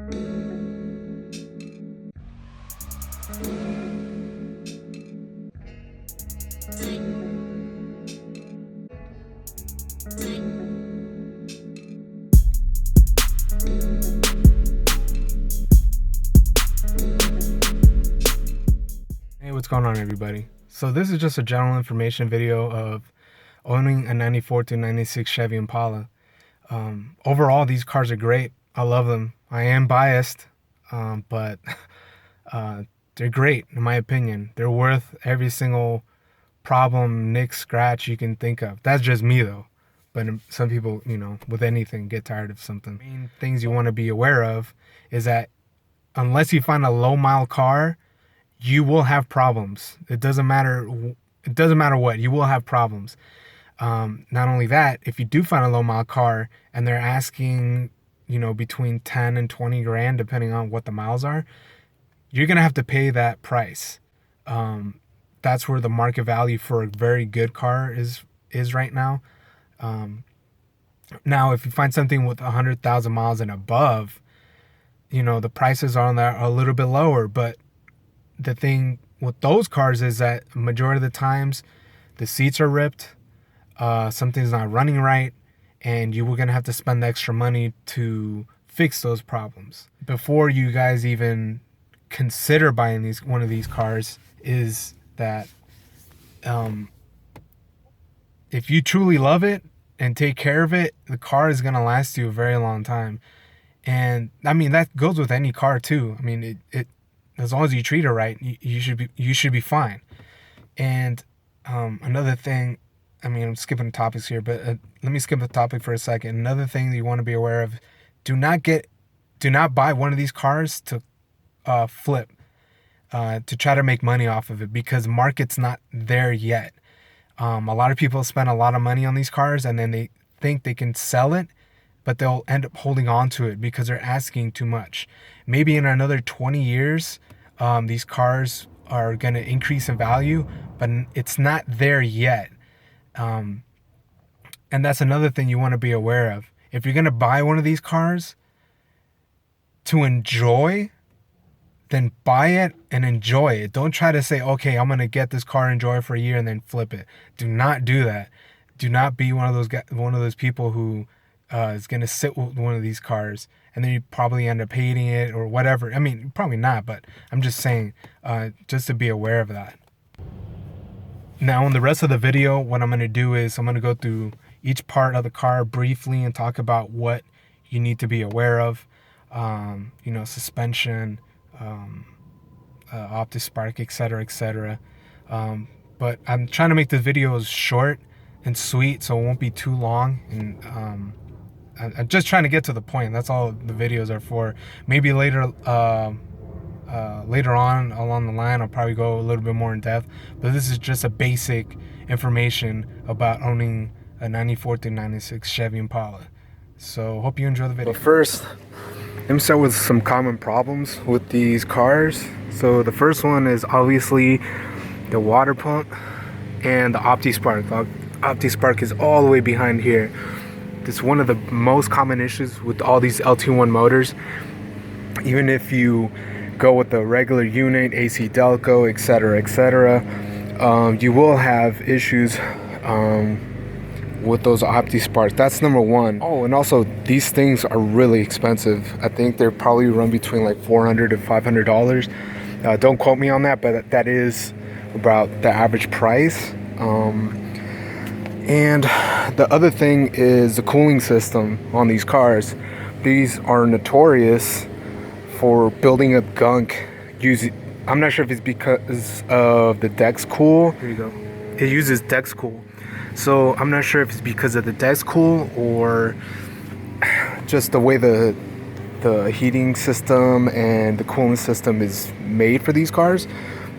Hey, what's going on, everybody? So this is just a general information video of owning a 94 to 96 Chevy Impala. Overall, these cars are great. I love them. I am biased, but they're great in my opinion. They're worth every single problem, nick, scratch you can think of. That's just me though. But some people, with anything, get tired of something. Main things you want to be aware of is that unless you find a low mile car, you will have problems. It doesn't matter what, you will have problems. Not only that, if you do find a low mile car and they're asking, between 10 and 20 grand, depending on what the miles are, you're going to have to pay that price. That's where the market value for a very good car is right now. Now, if you find something with 100,000 miles and above, the prices on there are a little bit lower. But the thing with those cars is that majority of the times the seats are ripped, something's not running right, and you were going to have to spend the extra money to fix those problems. Before you guys even consider buying one of these cars, is that if you truly love it and take care of it, the car is going to last you a very long time. And I mean, that goes with any car too. I mean, it as long as you treat it right, you should be fine. And another thing, I mean, I'm skipping topics here, but let me skip the topic for a second. Another thing that you want to be aware of: do not buy one of these cars to flip, to try to make money off of it, because the market's not there yet. A lot of people spend a lot of money on these cars and then they think they can sell it, but they'll end up holding on to it because they're asking too much. Maybe in another 20 years, these cars are going to increase in value, but it's not there yet. And that's another thing you want to be aware of. If you're going to buy one of these cars to enjoy, then buy it and enjoy it. Don't try to say, okay, I'm going to get this car, enjoy it for a year, and then flip it. Do not do that. Do not be one of those people who is going to sit with one of these cars and then you probably end up hating it or whatever. I mean, probably not, but I'm just saying, just to be aware of that. Now, in the rest of the video, what I'm going to do is I'm going to go through each part of the car briefly and talk about what you need to be aware of. Suspension, OptiSpark, etc. But I'm trying to make the videos short and sweet, so it won't be too long. And I'm just trying to get to the point. That's all the videos are for. Maybe later on along the line, I'll probably go a little bit more in depth. But this is just a basic information about owning a 94 to 96 Chevy Impala. So hope you enjoy the video. But first, let me start with some common problems with these cars. So the first one is obviously the water pump and the OptiSpark. The OptiSpark is all the way behind here. It's one of the most common issues with all these LT1 motors. Even if you go with the regular unit, AC Delco, etc., you will have issues with those OptiSparks. That's number one. Oh, and also these things are really expensive. I think they're probably run between like $400 to $500. Don't quote me on that, but that is about the average price. And the other thing is the cooling system on these cars. These are notorious for building up gunk. I'm not sure if it's because of the Dexcool. Here you go. It uses Dexcool. So I'm not sure if it's because of the Dexcool or just the way the heating system and the cooling system is made for these cars,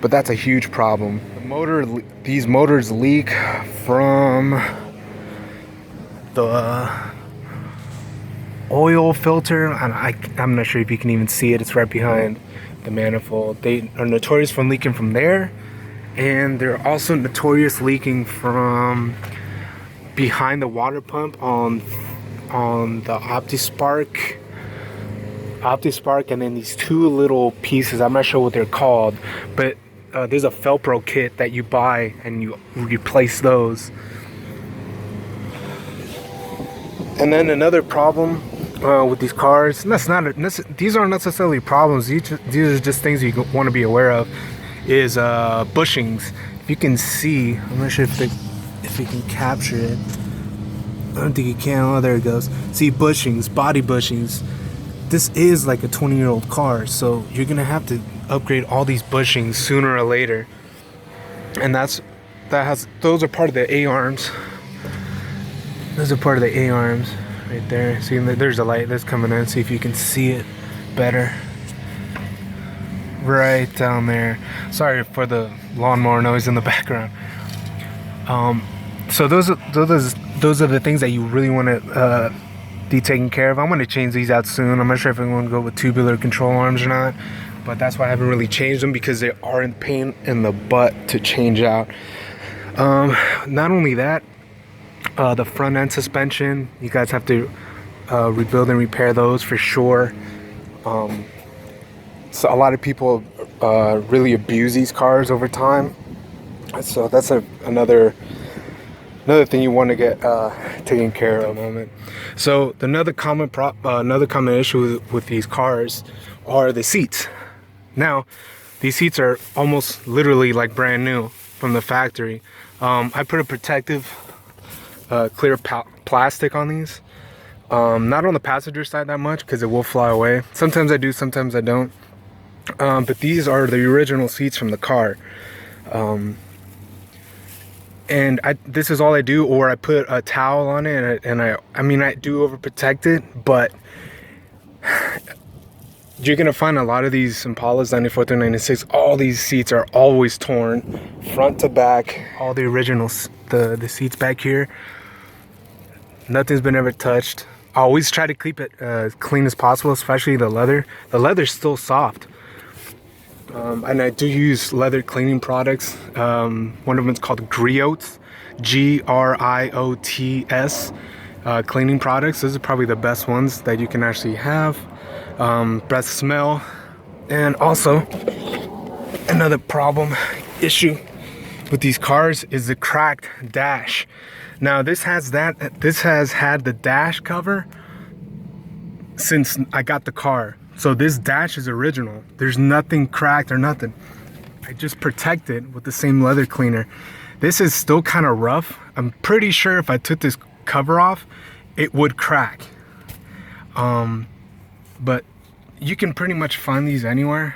but that's a huge problem. These motors leak from the oil filter, and I'm not sure if you can even see it. It's right behind the manifold. They are notorious for leaking from there, and they're also notorious leaking from behind the water pump on the OptiSpark OptiSpark, and then these two little pieces. I'm not sure what they're called, but there's a Felpro kit that you buy and you replace those. And then another problem with these cars, and these aren't necessarily problems, these are just things you want to be aware of, is bushings. If you can see, I'm not sure if you can capture it. I don't think you can. Oh, there it goes. See, bushings, body bushings. This is like a 20-year-old car, so you're gonna have to upgrade all these bushings sooner or later. And those are part of the A-arms. Those are part of the A-arms right there. See, there's a light that's coming in. See if you can see it better. Right down there. Sorry for the lawnmower noise in the background. So those are the things that you really want to be taken care of. I'm going to change these out soon. I'm not sure if I'm going to go with tubular control arms or not, but that's why I haven't really changed them, because they are in pain in the butt to change out. Not only that, the front end suspension, you guys have to rebuild and repair those for sure. So a lot of people really abuse these cars over time, so that's another thing you want to get taken care of. Moment. So another common issue with these cars are the seats. Now, these seats are almost literally like brand new from the factory. I put a protective clear plastic on these. Not on the passenger side that much, because it will fly away. Sometimes I do, sometimes I don't. But these are the original seats from the car. And this is all I do, or I put a towel on it, and I do overprotect it, but you're gonna find a lot of these Impalas 94 through 96, all these seats are always torn, front to back. All the originals, the seats back here, nothing's been ever touched. I always try to keep it as clean as possible, especially the leather. The leather's still soft. And I do use leather cleaning products. One of them is called Griots, Griots cleaning products. Those are probably the best ones that you can actually have. Best smell. And also, another issue with these cars is the cracked dash. Now this has had the dash cover since I got the car. So this dash is original. There's nothing cracked or nothing. I just protect it with the same leather cleaner. This is still kind of rough. I'm pretty sure if I took this cover off, it would crack. But you can pretty much find these anywhere,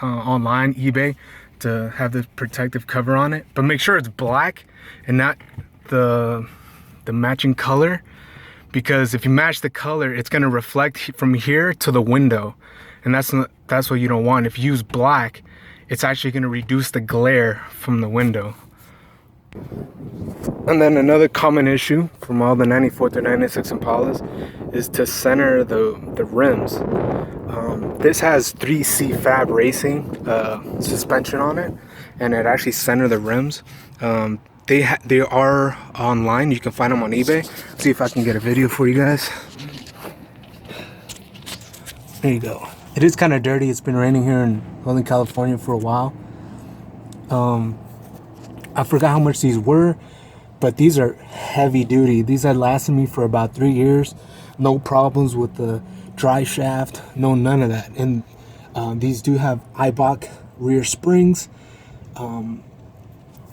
online, eBay, to have the protective cover on it. But make sure it's black and not the matching color. Because if you match the color, it's going to reflect from here to the window, and that's what you don't want. If you use black, it's actually going to reduce the glare from the window. And then another common issue from all the 94 to 96 Impalas is to center the rims. This has 3C Fab Racing suspension on it, and it actually centers the rims. They are online. You can find them on eBay. See if I can get a video for you guys. There you go. It is kind of dirty. It's been raining here in Northern California for a while. I forgot how much these were, but these are heavy duty. These had lasted me for about 3 years. No problems with the dry shaft. No, none of that. And these do have Eibach rear springs.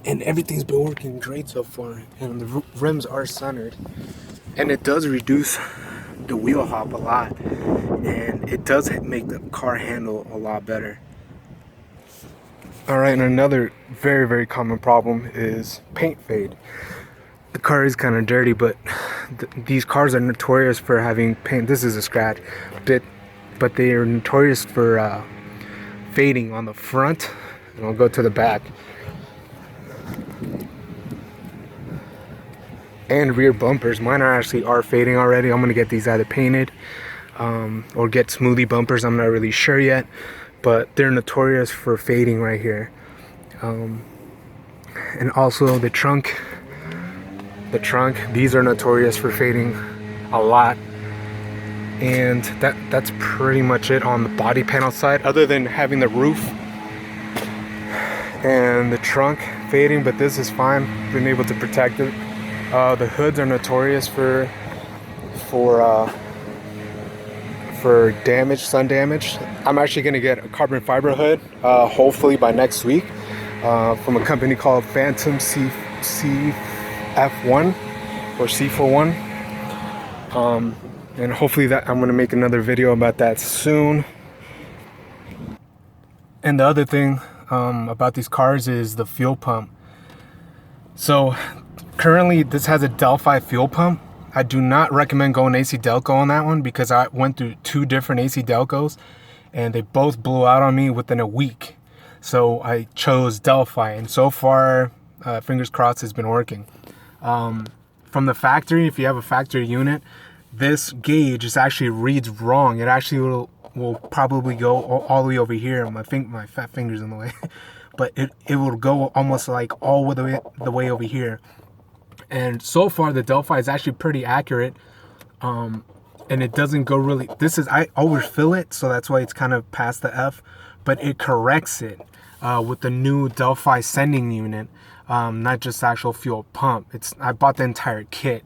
And everything's been working great so far, and the rims are centered, and it does reduce the wheel hop a lot, and it does make the car handle a lot better. Alright, and another very, very common problem is paint fade. The car is kind of dirty, but these cars are notorious for having paint. This is a scratch, but they are notorious for fading on the front, and I'll go to the back. And rear bumpers. Mine are fading already. I'm gonna get these either painted or get smoothie bumpers. I'm not really sure yet, but they're notorious for fading right here. And also the trunk. These are notorious for fading a lot. And that's pretty much it on the body panel side, other than having the roof and the trunk fading, but this is fine. Been able to protect it. The hoods are notorious for damage, sun damage. I'm actually gonna get a carbon fiber hood, hopefully by next week, from a company called Phantom CF1 or C41. And hopefully that I'm gonna make another video about that soon. And the other thing about these cars is the fuel pump. So currently this has a Delphi fuel pump. I do not recommend going AC Delco on that one because I went through 2 different AC Delcos and they both blew out on me within a week. So I chose Delphi, and so far, fingers crossed, it's been working. From the factory, if you have a factory unit, this gauge is actually reads wrong. It actually will probably go all the way over here. My fat finger's in the way. But it will go almost like all the way over here. And so far the Delphi is actually pretty accurate, and it doesn't go really, I always fill it, so that's why it's kind of past the F, but it corrects it with the new Delphi sending unit, not just the actual fuel pump. I bought the entire kit,